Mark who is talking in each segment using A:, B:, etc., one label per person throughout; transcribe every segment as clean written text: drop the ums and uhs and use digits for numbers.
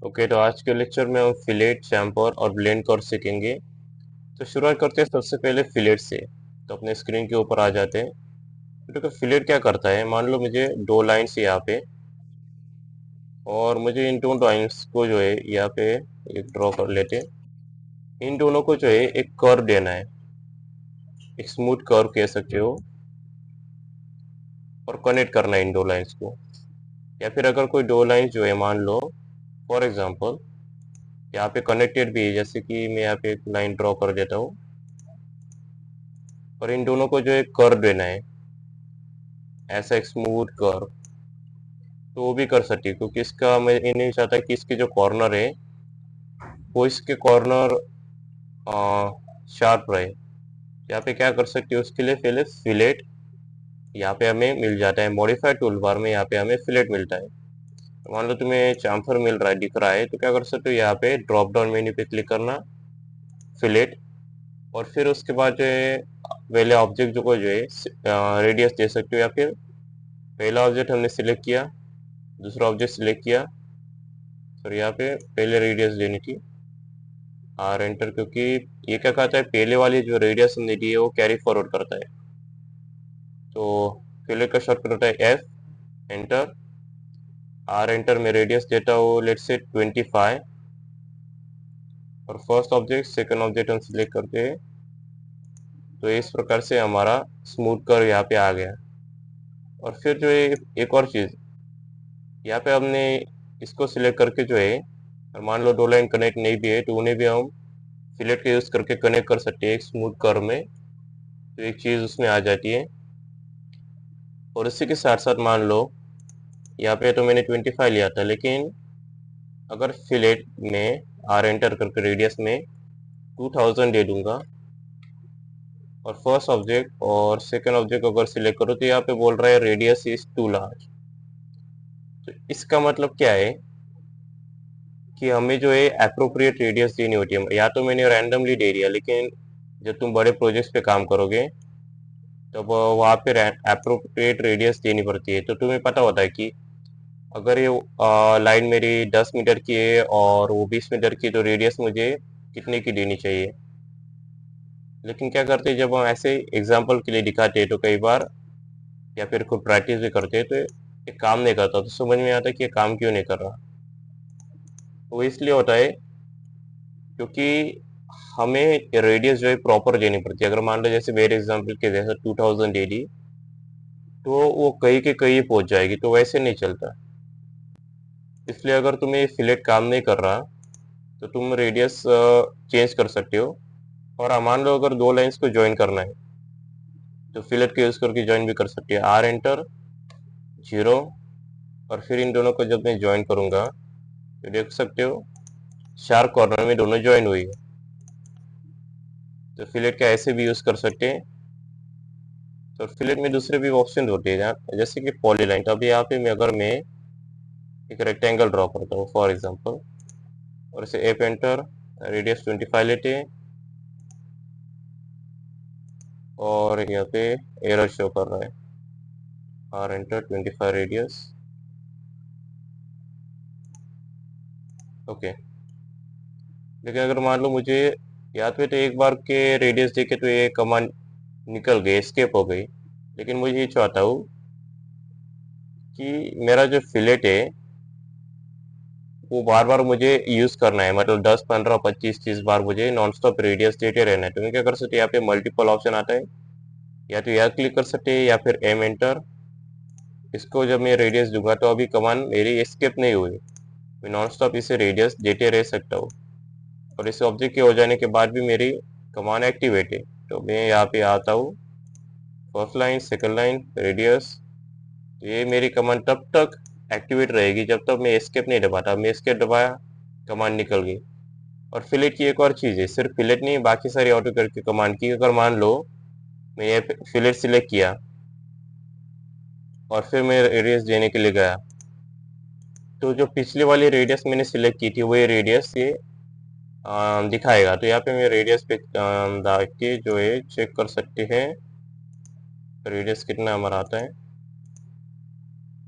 A: Okay, तो आज के लेक्चर में हम फिलेट, चैम्फर और ब्लेंड कर्व सीखेंगे। तो शुरुआत करते हैं सबसे पहले फिलेट से। तो अपने स्क्रीन के ऊपर आ जाते हैं। तो देखो फिलेट क्या करता है, मान लो मुझे दो लाइन्स यहाँ पे, और मुझे इन दो लाइन्स को जो है यहाँ पे एक ड्रॉ कर लेते हैं। इन दोनों को जो है एक कर्व देना है, एक स्मूथ कर्व कह सकते हो, और कनेक्ट करना है इन दो लाइन्स को। या फिर अगर कोई दो लाइन्स जो है मान लो फॉर एग्जाम्पल यहाँ पे कनेक्टेड भी है, जैसे कि मैं यहाँ पे एक लाइन ड्रॉ कर देता हूँ, और इन दोनों को जो है कर्व देना है, ऐसा एक स्मूथ कर्व। तो वो भी कर सकती है, क्योंकि इसका मैं ये नहीं चाहता कि इसके जो कॉर्नर है वो इसके कॉर्नर शार्प रहे। यहाँ पे क्या कर सकती है, उसके लिए पहले फिलेट यहाँ पे हमें मिल जाता है, मॉडिफाइड टूल बार में यहाँ पे हमें फिलेट मिलता है। तो मान लो तुम्हें चाम्फर मिल रहा है, दिख रहा है, तो क्या कर सकते हो, यहाँ पे ड्रॉप डाउन मेन्यू पे क्लिक करना, फिलेट, और फिर उसके बाद जो है पहले ऑब्जेक्ट जो को जो है रेडियस दे सकते हो। या फिर पहला ऑब्जेक्ट हमने सिलेक्ट किया, दूसरा ऑब्जेक्ट सिलेक्ट किया, और यहाँ पे पहले रेडियस देनी थी, आर एंटर, क्योंकि ये क्या कहता है, पहले वाली जो रेडियस हमने दी है वो कैरी फॉरवर्ड करता है। तो पहले का शॉर्टकट होता है एफ, एंटर, आर एंटर में रेडियस देता हूँ लेट्स से 25, और फर्स्ट ऑब्जेक्ट सेकंड ऑब्जेक्ट हम सिलेक्ट करते हैं। तो इस प्रकार से हमारा स्मूथ कर्व यहाँ पे आ गया। और फिर जो है एक और चीज़, यहाँ पे हमने इसको सिलेक्ट करके जो है, और मान लो दो लाइन कनेक्ट नहीं भी है तो उन्हें भी हम फिलेट का यूज़ करके कनेक्ट कर सकते हैं एक स्मूथ कर्व में। तो एक चीज़ उसमें आ जाती है। और इसी के साथ साथ मान लो यहाँ पे तो मैंने 25 लिया था, लेकिन अगर फिलेट में आर एंटर करके रेडियस में 2000 दे दूंगा, और फर्स्ट ऑब्जेक्ट और सेकंड ऑब्जेक्ट अगर सिलेक्ट करो, तो यहाँ पे बोल रहा है रेडियस इज टू लार्ज। तो इसका मतलब क्या है कि हमें जो है अप्रोप्रिएट रेडियस देनी होती है। या तो मैंने रैंडमली दे दिया, लेकिन जब तुम बड़े प्रोजेक्ट्स पे काम करोगे तब वहाँ पे अप्रोप्रिएट रेडियस देनी पड़ती है। तो तुम्हें पता होता है कि अगर ये लाइन मेरी 10 मीटर की है और वो 20 मीटर की, तो रेडियस मुझे कितने की देनी चाहिए। लेकिन क्या करते हैं, जब हम ऐसे एग्जाम्पल के लिए दिखाते हैं तो कई बार, या फिर कोई प्रैक्टिस भी करते हैं, तो ये काम नहीं करता, तो समझ में आता है कि ये काम क्यों नहीं कर रहा। वो इसलिए होता है क्योंकि हमें रेडियस जो है प्रॉपर देनी पड़ती है। अगर मान लो जैसे मेरे एग्जाम्पल के जैसा 2000 दे दी, तो वो कहीं के कहीं पहुंच जाएगी, तो वैसे नहीं चलता। इसलिए अगर तुम्हें फिलेट काम नहीं कर रहा, तो तुम रेडियस चेंज कर सकते हो। और मान लो अगर दो लाइंस को ज्वाइन करना है, तो फिलेट के यूज करके ज्वाइन भी कर सकते हैं, आर एंटर, जीरो, और फिर इन दोनों को जब मैं ज्वाइन करूंगा तो देख सकते हो शार्प कॉर्नर में दोनों ज्वाइन हुई है। तो फिलेट का ऐसे भी यूज कर सकते हैं। तो फिलेट में दूसरे भी ऑप्शन होते हैं, जैसे कि पॉलीलाइन। तो अभी यहाँ पे मैं अगर मैं एक रेक्टेंगल ड्रॉ करता हूँ फॉर एग्जांपल, और इसे एप एंटर, रेडियस 25 लेते हैं, और यहाँ पे एरर शो कर रहा है, आर एंटर 25 रेडियस। ओके, लेकिन अगर मान लो मुझे याद पे तो एक बार के रेडियस देखे तो ये कमांड निकल गई, एस्केप हो गई। लेकिन मुझे ये चाहता हूँ कि मेरा जो फिलेट है वो बार बार मुझे यूज करना है, मतलब 10 15 25 30 बार मुझे नॉन स्टॉप रेडियस देते रहना है। तो मैं क्या कर सकते हैं, यहाँ पे मल्टीपल ऑप्शन आता है, या तो यहाँ क्लिक कर सकते हैं, या फिर एम एंटर। इसको जब मैं रेडियस दूंगा तो अभी कमांड मेरी एस्केप नहीं हुई, मैं नॉन स्टॉप इसे रेडियस देते रह सकता हूँ। और इस ऑब्जेक्ट के हो जाने के बाद भी मेरी कमांड एक्टिवेट है। तो मैं यहाँ पे आता हूँ, first line, second line, radius. ये मेरी कमांड तब तक एक्टिवेट रहेगी जब तक मैं एस्केप नहीं दबाता। मैं एस्केप दबाया, कमांड निकल गई। और फिलेट की एक और चीज़ है, सिर्फ फिलेट नहीं, बाकी सारी ऑटो करके कमांड की, अगर मान लो मैं ये फिलेट सिलेक्ट किया और फिर मैं रेडियस देने के लिए गया, तो जो पिछली वाली रेडियस मैंने सिलेक्ट की थी वही रेडियस ये दिखाएगा। तो यहाँ पे मैं रेडियस पे डाल के जो है चेक कर सकते हैं रेडियस कितना हमारा आता है,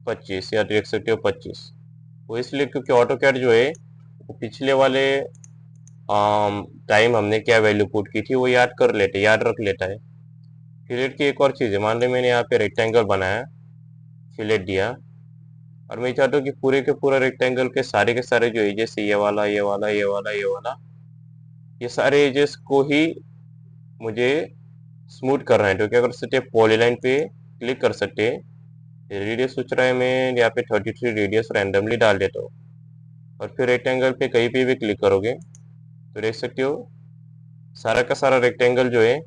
A: 25, या देख सकते हो 25। वो इसलिए क्योंकि ऑटो कैड जो है पिछले वाले टाइम हमने क्या वैल्यू पुट की थी वो याद रख लेता है। फिलेट की एक और चीज़ है, मान लो मैंने यहाँ पे रेक्टेंगल बनाया, फिलेट दिया, और मैं चाहता हूँ कि पूरे के पूरा रेक्टेंगल के सारे जो एजेस, ये वाला, ये वाला, ये वाला, ये वाला, ये सारे एजेस को ही मुझे स्मूथ करना है। तो क्या कर सकते हैं, पॉलीलाइन पे क्लिक कर सकते हैं। रेडियस सोच रहा है मैं यहाँ पे 33 रेडियस रैंडमली डाल देता हूँ, और फिर रेक्टेंगल पे कहीं पे भी क्लिक करोगे तो देख सकते हो सारा का सारा रेक्टेंगल जो है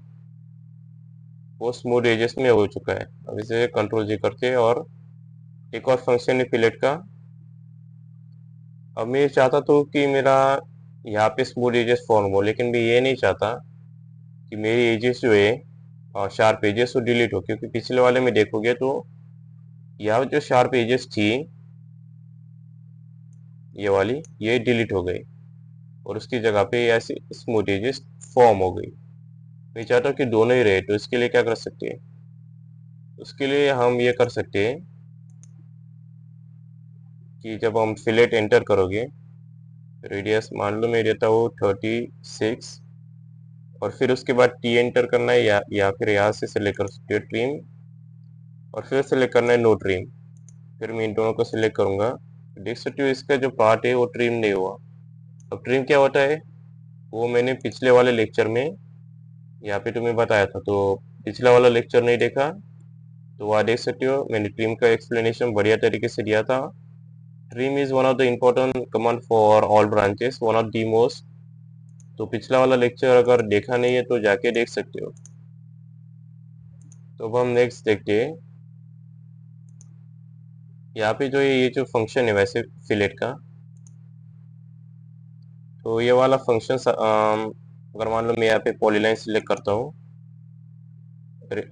A: वो स्मूथ एजेस में हो चुका है। अब इसे कंट्रोल जी करते हैं, और एक और फंक्शन है फिलेट का। अब मैं ये चाहता था कि मेरा यहाँ पे स्मूथ एजेस फॉर्म हो, लेकिन मैं ये नहीं चाहता कि मेरी एजेस जो है शार्प एजेस वो डिलीट हो, क्योंकि पिछले वाले में देखोगे तो यहाँ जो शार्प एजेस थी ये वाली, ये डिलीट हो गई, और उसकी जगह पे ऐसी स्मूथ एजेस फॉर्म हो गई। मैं चाहता हूँ कि दोनों ही रहे, तो इसके लिए क्या कर सकते हैं, उसके लिए हम ये कर सकते हैं कि जब हम फिलेट एंटर करोगे, रेडियस मान लो मैं देता हूँ 36, और फिर उसके बाद टी एंटर करना है, या फिर यहाँ से सिलेक्ट कर सकते हो ट्रिम, और फिर सिलेक्ट करना है नो ट्रिम। फिर मैं इन दोनों को सिलेक्ट करूंगा, देख सकते हो इसका जो पार्ट है वो ट्रिम नहीं हुआ। अब ट्रिम क्या होता है वो मैंने पिछले वाले लेक्चर में यहाँ पे तुम्हें बताया था, तो पिछला वाला लेक्चर नहीं देखा तो वहाँ देख सकते हो, मैंने ट्रिम का एक्सप्लेनेशन बढ़िया तरीके से दिया था। Trim is one of the important command for all branches, one of the most. तो पिछला वाला लेक्चर अगर देखा नहीं है तो जाके देख सकते हो। तो अब हम नेक्स्ट देखते हैं, यहाँ पे जो ये जो फंक्शन है वैसे फिलेट का, तो ये वाला फंक्शन अगर मान लो मैं यहाँ पे पॉलीलाइन सिलेक्ट करता हूँ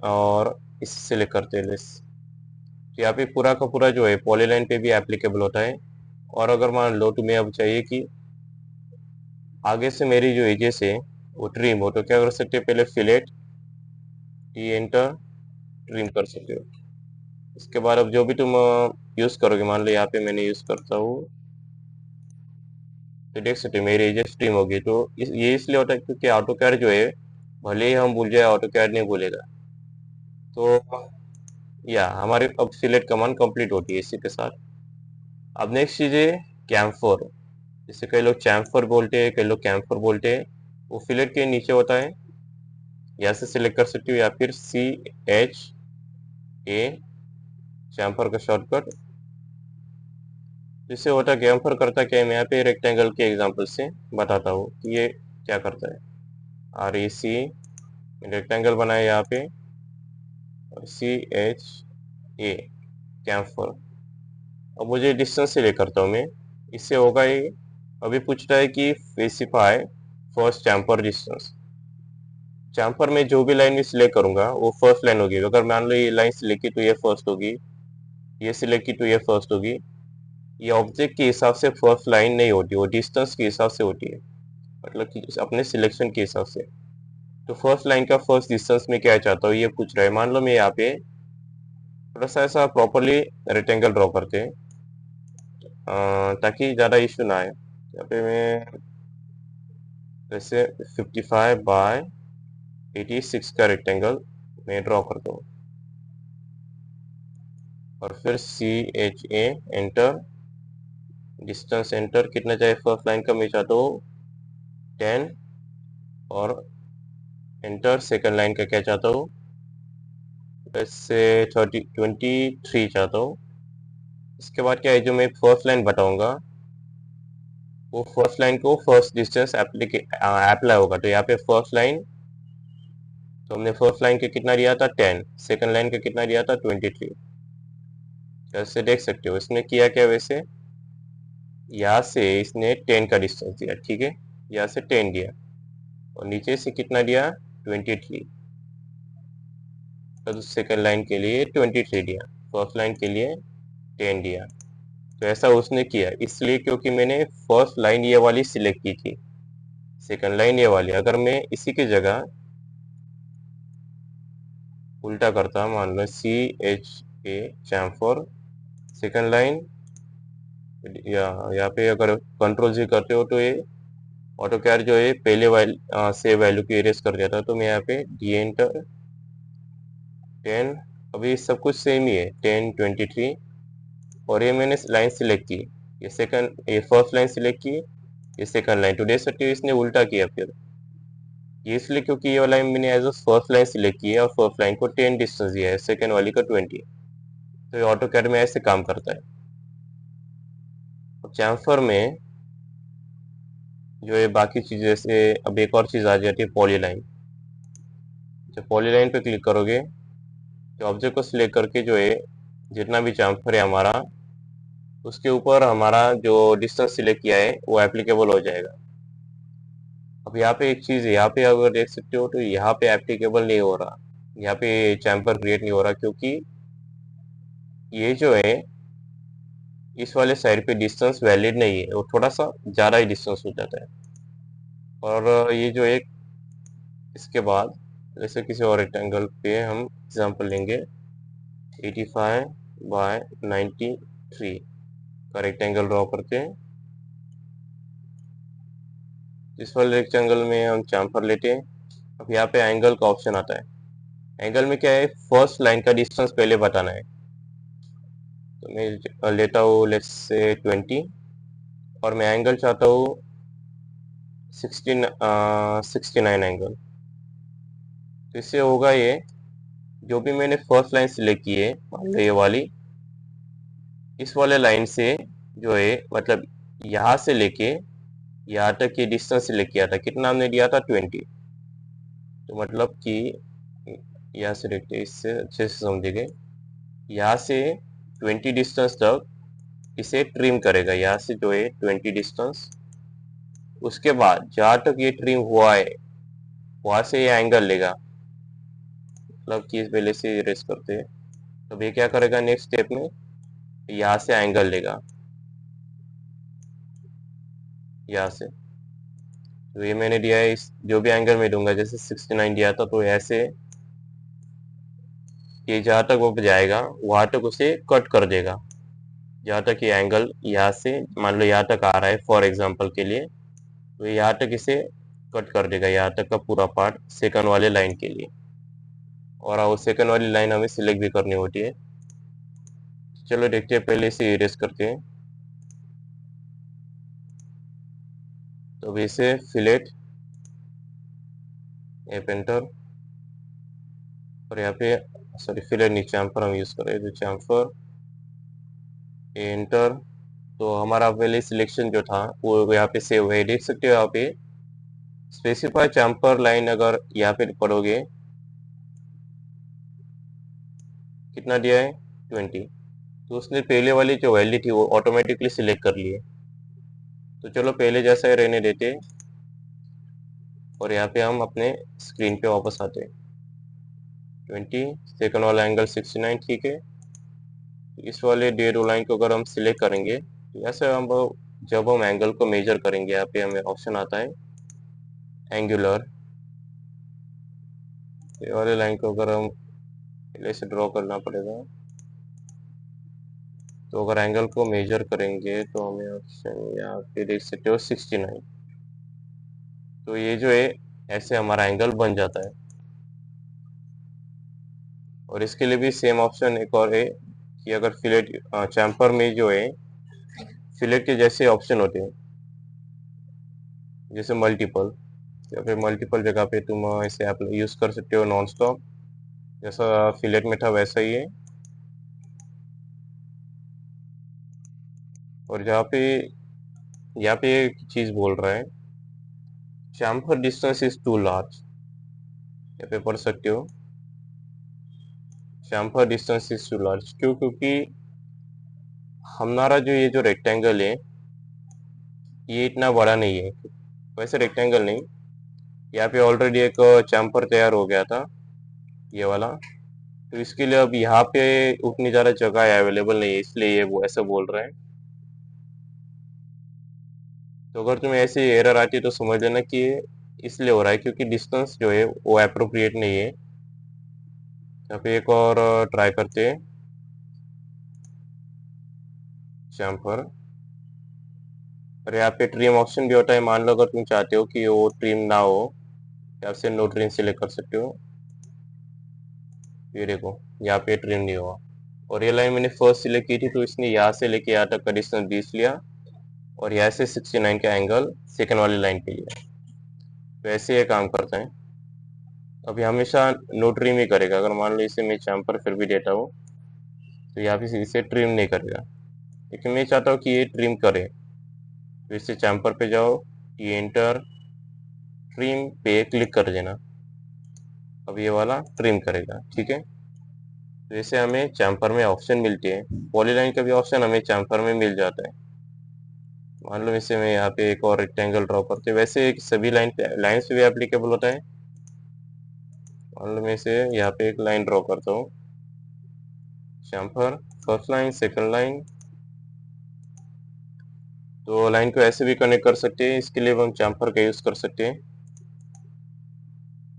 A: और इसे सिलेक्ट करते हैं लेस, तो यहाँ पे पूरा का पूरा जो है पॉलीलाइन पे भी एप्लीकेबल होता है। और अगर मान लो तुम्हें अब चाहिए कि आगे से मेरी जो एजेस है वो ट्रिम हो, तो क्या कर सकते हो, पहले फिलेट टी एंटर ट्रिम कर सकते हो। इसके बाद अब जो भी तुम यूज करोगे, मान लो यहाँ पे मैंने यूज करता हूँ, तो देख सकते हो मेरी एजेस ट्रिम होगी। तो ये इसलिए होता है क्योंकि ऑटो कैड जो है, भले ही हम भूल जाए ऑटो कैड नहीं भूलेगा। तो या हमारी अब सिलेक्ट कमांड कंप्लीट होती है इसी के साथ। अब नेक्स्ट चीज है कैम्फर, जिसे कई लोग चैम्फर बोलते हैं, कई लोग कैम्फर बोलते हैं। वो फिलेट के नीचे होता है, यहाँ से सिलेक्ट कर सकते हो, या फिर CHA, चैम्फर का शॉर्टकट। जिससे होता कैम्फर करता क्या है, मैं यहाँ पे रेक्टेंगल के एग्जांपल से बताता हूँ कि ये क्या करता है। REC रेक्टेंगल बनाया यहाँ पे, और CHA कैम्फर। अब मुझे डिस्टेंस से ले करता हूँ मैं, इससे होगा ये, अभी पूछता है कि specify first chamfer distance. Chamfer में जो भी लाइन में सिलेक्ट करूंगा वो फर्स्ट लाइन होगी। अगर मान लो ये लाइन सिलेक्ट की तो ये फर्स्ट होगी, ये सिलेक्ट की तो ये फर्स्ट होगी। ये ऑब्जेक्ट के हिसाब से फर्स्ट लाइन नहीं होती, वो डिस्टेंस के हिसाब से होती है, मतलब कि अपने सिलेक्शन के हिसाब से। तो फर्स्ट लाइन का फर्स्ट डिस्टेंस में क्या चाहता हूँ ये पूछ रहा है। मान लो मैं यहाँ पे थोड़ा सा ऐसा प्रॉपरली रेक्टेंगल ड्रॉ करते हैं ताकि ज़्यादा इश्यू ना आए। यहाँ पे मैं जैसे 55/86 का रेक्टेंगल मैं ड्रॉ करता हूँ, और फिर CHA एंटर, डिस्टेंस एंटर, कितना चाहिए फर्स्ट लाइन का मैं चाहता हूँ 10, और एंटर सेकंड लाइन का क्या चाहता हूँ, वैसे 23 चाहता हूँ। इसके बाद क्या है, जो मैं फर्स्ट लाइन बताऊंगा वो फर्स्ट लाइन को फर्स्ट डिस्टेंस अप्लाई होगा। तो यहाँ पे फर्स्ट लाइन, तो हमने फर्स्ट लाइन का कितना दिया था 10, सेकंड लाइन का कितना दिया था 23। जैसे देख सकते हो इसने किया क्या, वैसे यहाँ से इसने 10 का डिस्टेंस दिया, ठीक है, यहाँ से 10 दिया, और नीचे से कितना दिया 23। तो सेकंड लाइन के लिए 23 दिया, फर्स्ट लाइन के लिए 10 दिया। तो ऐसा उसने किया इसलिए क्योंकि मैंने फर्स्ट लाइन ये वाली सिलेक्ट की थी, सेकंड लाइन ये वाली। अगर मैं इसी की जगह उल्टा करता, मान लो CHA चैम्फर, सेकंड लाइन या यहाँ पे अगर कंट्रोल जी करते हो तो ये ऑटो कैर जो है पहले से वैल्यू को इरेज कर देता है। तो मैं यहाँ पे डी एंटर 10, अभी सब कुछ सेम ही है, 10 23, और ये मैंने लाइन सिलेक्ट की, ये फर्स्ट लाइन सिलेक्ट की, ये सेकंड लाइन। तो देख सकते हो इसने उल्टा किया फिर, ये इसलिए क्योंकि ये वाला मैंने as a first line select किया और फर्स्ट लाइन को 10 डिस्टेंस दिया है, सेकंड वाली का 20। तो ये ऑटो कैड में ऐसे काम करता है। चैम्फर में जो है बाकी चीजें, जैसे अब एक और चीज आ जाती है पॉलीलाइन। जब पॉलीलाइन पे क्लिक करोगे तो ऑब्जेक्ट को सिलेक्ट करके जो है जितना भी चैम्फर है हमारा, उसके ऊपर हमारा जो डिस्टेंस सिलेक्ट किया है वो एप्लीकेबल हो जाएगा। अब यहाँ पे एक चीज है, यहाँ पे अगर देख सकते हो तो यहाँ पे एप्लीकेबल नहीं हो रहा, यहाँ पे चैम्फर क्रिएट नहीं हो रहा, क्योंकि ये जो है इस वाले साइड पे डिस्टेंस वैलिड नहीं है, वो थोड़ा सा ज्यादा ही डिस्टेंस हो जाता है। और ये जो एक इसके बाद जैसे किसी और रेक्टेंगल पे हम एग्जांपल लेंगे, 85 बाय 93 का रेक्टेंगल ड्रॉ करते हैं। इस वाले रेक्टेंगल में हम चाम्फर लेते हैं। अब यहाँ पे एंगल का ऑप्शन आता है। एंगल में क्या है, फर्स्ट लाइन का डिस्टेंस पहले बताना है। तो मैं लेता हूँ लेट्स से 20, और मैं एंगल चाहता हूँ 69 एंगल। तो इससे होगा ये, जो भी मैंने फर्स्ट लाइन सिलेक्ट की है, मान लो ये वाली, इस वाले लाइन से जो है मतलब यहाँ से लेके यहाँ तक ये डिस्टेंस सिलेक्ट किया था, कितना हमने दिया था 20। तो मतलब कि यहाँ से देखते इससे अच्छे से समझेंगे, यहाँ से 20 डिस्टेंस तक इसे ट्रिम करेगा, यहाँ से जो है 20 डिस्टेंस। उसके बाद जहाँ तक ये ट्रिम हुआ है वहां से ये एंगल लेगा, मतलब कि पहले से इरेज करते हैं। तो ये क्या करेगा नेक्स्ट स्टेप में, यहाँ से एंगल लेगा, यहाँ से। तो ये मैंने दिया है, इस जो भी एंगल में दूंगा, जैसे 69 दिया था, तो ऐसे ये जहाँ तक वो जाएगा वहां तक उसे कट कर देगा। जहाँ तक ये एंगल यहाँ से मान लो यहाँ तक आ रहा है फॉर एग्जांपल के लिए, तो यहाँ तक इसे कट कर देगा, यहाँ तक का पूरा पार्ट सेकंड वाले लाइन के लिए। और वो सेकंड वाली लाइन हमें सिलेक्ट भी करनी होती है। चलो देखते हैं, पहले इसे इरेज करते हैं। तो अभी इसे फिलेट एंटर, और यहाँ पे सॉरी फिलेट नहीं, चैम्फर हम यूज करें, तो चैम्फर एंटर। तो हमारा पहले सिलेक्शन जो था वो यहाँ पे सेव है, देख सकते हो यहाँ पे स्पेसिफाई चैम्फर लाइन। अगर यहाँ पे पढ़ोगे कितना दिया है 20, तो उसने पहले वाली जो वैल्यू थी वो ऑटोमेटिकली सिलेक्ट कर ली है। तो चलो पहले जैसा ही रहने देते, और यहाँ पे हम अपने स्क्रीन पे वापस आते हैं। 20, सेकंड वाला एंगल 69, ठीक है। इस वाले डेड लाइन को अगर हम सिलेक्ट करेंगे, तो ऐसे हम जब हम एंगल को मेजर करेंगे, यहाँ पे हमें ऑप्शन आता है एंगुलर। ये वाले लाइन को अगर हम पहले से ड्रॉ करना पड़ेगा, तो अगर एंगल को मेजर करेंगे तो हमें ऑप्शन यहाँ पे देख सकते हो 69। तो ये जो है ऐसे हमारा एंगल बन जाता है। और इसके लिए भी सेम ऑप्शन एक और है कि अगर फिलेट चैम्फर में जो है फिलेट के जैसे ऑप्शन होते हैं, जैसे मल्टीपल, या फिर मल्टीपल जगह पे तुम इसे आप यूज कर सकते हो नॉन स्टॉप, जैसा फिलेट में था वैसा ही है। और जहाँ पे यहाँ पे एक चीज बोल रहा है, chamfer distance is too large, यहाँ पे पढ़ सकते हो chamfer distance is too large. क्यों, क्योंकि हमारा जो ये जो रेक्टेंगल है ये इतना बड़ा नहीं है, वैसे रेक्टेंगल नहीं, यहाँ पे ऑलरेडी एक चैम्फर तैयार हो गया था ये वाला। तो इसके लिए अब यहाँ पे उतनी ज्यादा जगह अवेलेबल नहीं है, इसलिए ये वो ऐसा बोल रहे हैं। तो अगर तुम्हें ऐसी एरर आती है तो समझ लेना कि ये इसलिए हो रहा है क्योंकि डिस्टेंस जो है वो अप्रोप्रिएट नहीं है। यहाँ पे एक और ट्राई करते हैं चैम्फर। और यहाँ पे ट्रिम ऑप्शन भी होता है। मान लो अगर तुम चाहते हो कि वो ट्रिम ना हो, यहाँ से नो ट्रिम सिलेक्ट कर सकते हो। ये देखो यहाँ पे ट्रिम नहीं हुआ। और ये लाइन मैंने फर्स्ट सिलेक्ट की थी, तो इसने यहाँ से लेके यहाँ तक का डिस्टेंस 20 लिया, और यहाँ से 69 का एंगल सेकंड वाली लाइन पे लिया। तो ऐसे ये काम करता है। अभी हमेशा नो ट्रिम ही करेगा। अगर मान लो इसे मैं चैम्पर फिर भी देता हूँ, तो यहाँ पे इसे ट्रिम नहीं करेगा, लेकिन मैं चाहता हूँ कि ये ट्रिम करे। तो इससे चैम्पर पे जाओ, ये एंटर, ट्रिम पे क्लिक कर देना। अब ये वाला ट्रिम करेगा, ठीक है। तो इसे हमें चैम्पर में ऑप्शन मिलती है, पॉलीलाइन का भी ऑप्शन हमें चैम्पर में मिल जाता है। मान लो इसे मैं यहाँ पे एक और रेक्टेंगल ड्रॉ करते, वैसे सभी लाइन्स पे भी एप्लीकेबल होता है। मान लो मैं इसे यहाँ पे एक लाइन ड्रॉ करता हूँ, चैम्पर, फर्स्ट लाइन, सेकंड लाइन। तो लाइन को ऐसे भी कनेक्ट कर सकते हैं, इसके लिए हम चैम्पर का यूज कर सकते हैं।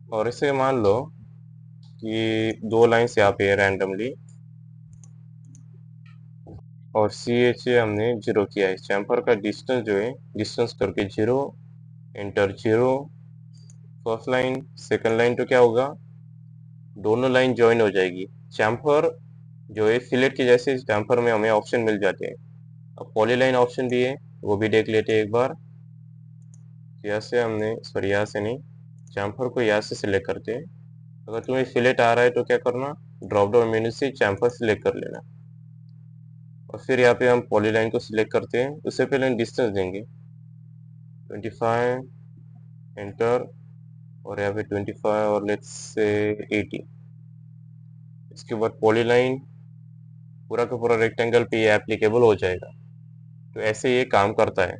A: और इसे मान लो कि दो लाइन्स यहाँ पे है रैंडमली, और सी एच ए हमने 0 किया है। चैम्पर का डिस्टेंस जो है, डिस्टेंस करके 0, enter 0, first line, second line. तो क्या होगा, दोनों लाइन ज्वाइन हो जाएगी। चैम्पर जो है फिलेट के जैसे चैम्पर में हमें ऑप्शन मिल जाते हैं। अब पॉलीलाइन ऑप्शन भी है, वो भी देख लेते हैं एक बार। यहाँ से हमने, सॉरी यहाँ से नहीं, चैम्पर को यहाँ से सिलेक्ट करते हैं। अगर तुम्हें फिलेट आ रहा है तो क्या करना, ड्रॉप डाउन मेन्यू से चैम्पर सिलेक्ट कर लेना, और फिर यहाँ पे हम पॉलीलाइन को सिलेक्ट करते हैं। उससे पहले हम डिस्टेंस देंगे 25, एंटर, और यहाँ पे 25 और लेट्स से 80। इसके बाद पॉलीलाइन पूरा का पूरा रेक्टेंगल पे ये एप्लीकेबल हो जाएगा। तो ऐसे ये काम करता है।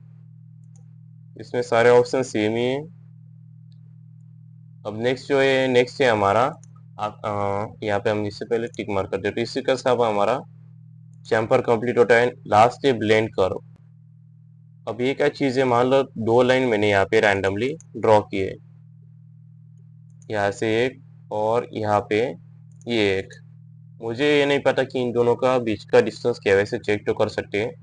A: इसमें सारे ऑप्शन सेम ही है। अब नेक्स्ट जो है, नेक्स्ट है हमारा, यहाँ पे हम इससे पहले टिक मार्क कर देते, तो इसी का सब हमारा चैम्पर कंप्लीट होता है। लास्ट है ब्लेंड करो। अब ये क्या चीज़ है, मान लो दो लाइन मैंने यहाँ पे रैंडमली ड्रॉ की है, यहाँ से एक और यहाँ पे ये एक। मुझे ये नहीं पता कि इन दोनों का बीच का डिस्टेंस क्या है, वैसे चेक तो कर सकते हैं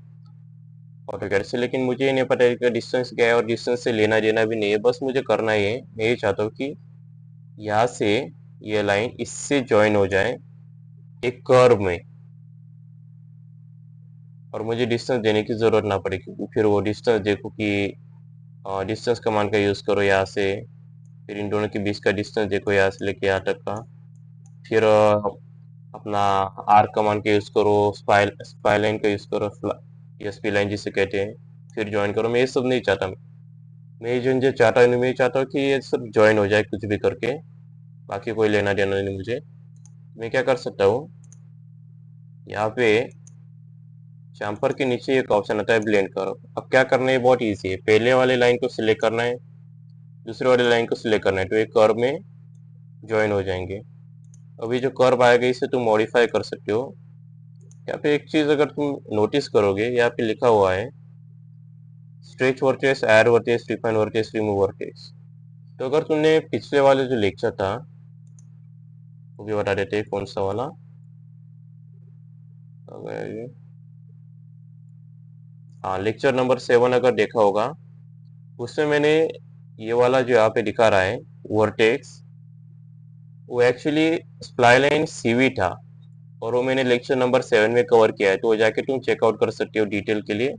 A: ऑटोकैड से, लेकिन मुझे ये नहीं पता है कि डिस्टेंस क्या है, और डिस्टेंस से लेना देना भी नहीं है। बस मुझे करना ही है, मैं ये चाहता हूँ कि यहाँ से ये लाइन इससे ज्वाइन हो जाए एक कर्व में, और मुझे डिस्टेंस देने की ज़रूरत ना पड़े, क्योंकि फिर वो डिस्टेंस देखो कि डिस्टेंस कमांड का यूज़ करो यहाँ से, फिर इन दोनों के बीच का डिस्टेंस देखो यहाँ से लेके यहाँ तक का, फिर अपना आर कमांड का यूज़ करो, स्पाई लाइन का यूज़ करो, एसपी लाइन जिसे कहते हैं, फिर ज्वाइन करो। मैं ये सब नहीं चाहता। मैं जो चाहता हूँ, मैं चाहता हूँ कि ये सब ज्वाइन हो जाए कुछ भी करके, बाकी कोई लेना देना नहीं मुझे। मैं क्या कर सकता हूँ, यहाँ पे चैम्पर के नीचे एक ऑप्शन आता है ब्लेंड करो। अब क्या करना है, बहुत ईजी है। पहले वाले लाइन को सिलेक्ट करना है, दूसरे वाले लाइन को सिलेक्ट करना है, तो एक कर्व में ज्वाइन हो जाएंगे। अभी जो कर्व आएगा इसे तुम मॉडिफाई कर सकते हो। यहाँ पे एक चीज अगर तुम नोटिस करोगे, यहाँ पे लिखा हुआ है stretch vertex, add vertex, refine vertex, remove vertex. तो अगर तुमने पिछले वाले जो लेक्चर था, वो भी बता देते हैं कौन सा वाला। अगर हाँ, लेक्चर नंबर 7 अगर देखा होगा, उसमें मैंने ये वाला जो यहाँ पे दिखा रहा है वर्टेक्स, वो एक्चुअली स्प्लाई लाइन सीवी था, और वो मैंने लेक्चर नंबर 7 में कवर किया है। तो वो जाके तुम चेकआउट कर सकते हो डिटेल के लिए।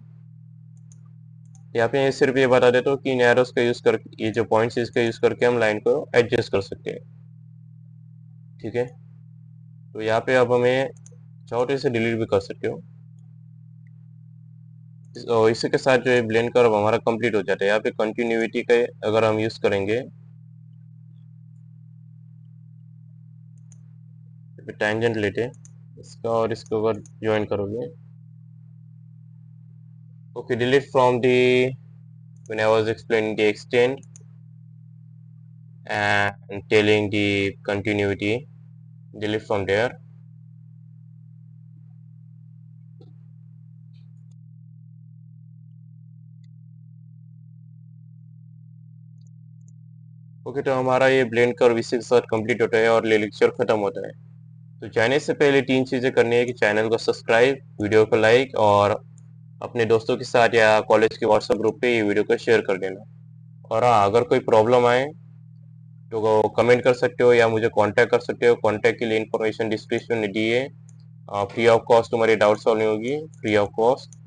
A: यहाँ पे सिर्फ ये बता देता हूँ कि इन एरोस का यूज कर, ये जो पॉइंट्स इसका यूज करके हम लाइन को एडजस्ट कर सकते हैं, ठीक है। तो यहाँ पे अब हमें चाहो तो इसे डिलीट भी कर सकते हो। और इसी के साथ जो है ब्लेंड कर्व हमारा कंप्लीट हो जाता है। यहाँ पे कंटिन्यूटी का अगर हम यूज करेंगे, टैंजेंट लेते हैं इसका, और इसको अगर ज्वाइन करोगे, okay, delete from the when I was explaining the extent and telling the continuity, delete from there. Okay, तो हमारा ये ब्लेंड कर्व इसी के साथ कंप्लीट होता है और ये लेक्चर खत्म होता है। तो जाने से पहले तीन चीज़ें करनी है कि चैनल को सब्सक्राइब, वीडियो को लाइक, और अपने दोस्तों के साथ या कॉलेज के व्हाट्सएप ग्रुप पे ये वीडियो को शेयर कर देना। और हाँ, अगर कोई प्रॉब्लम आए तो कमेंट कर सकते हो या मुझे कांटेक्ट कर सकते हो। कांटेक्ट के लिए इन्फॉर्मेशन डिस्क्रिप्शन में दी है। फ्री ऑफ कॉस्ट तुम्हारी डाउट सॉल्विंग होगी, फ्री ऑफ कॉस्ट।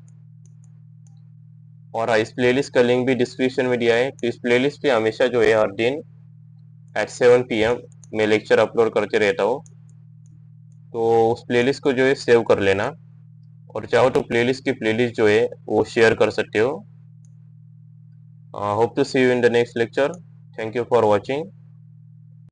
A: और हाँ, इस प्लेलिस्ट का लिंक भी डिस्क्रिप्शन में दिया है। तो इस प्लेलिस्ट पे हमेशा जो है हर दिन एट 7 PM मैं लेक्चर अपलोड करते रहता हूँ। तो उस प्लेलिस्ट को जो है सेव कर लेना, और चाहो तो प्लेलिस्ट की प्लेलिस्ट जो है वो शेयर कर सकते हो। Hope to see you in the next lecture. Thank you for watching.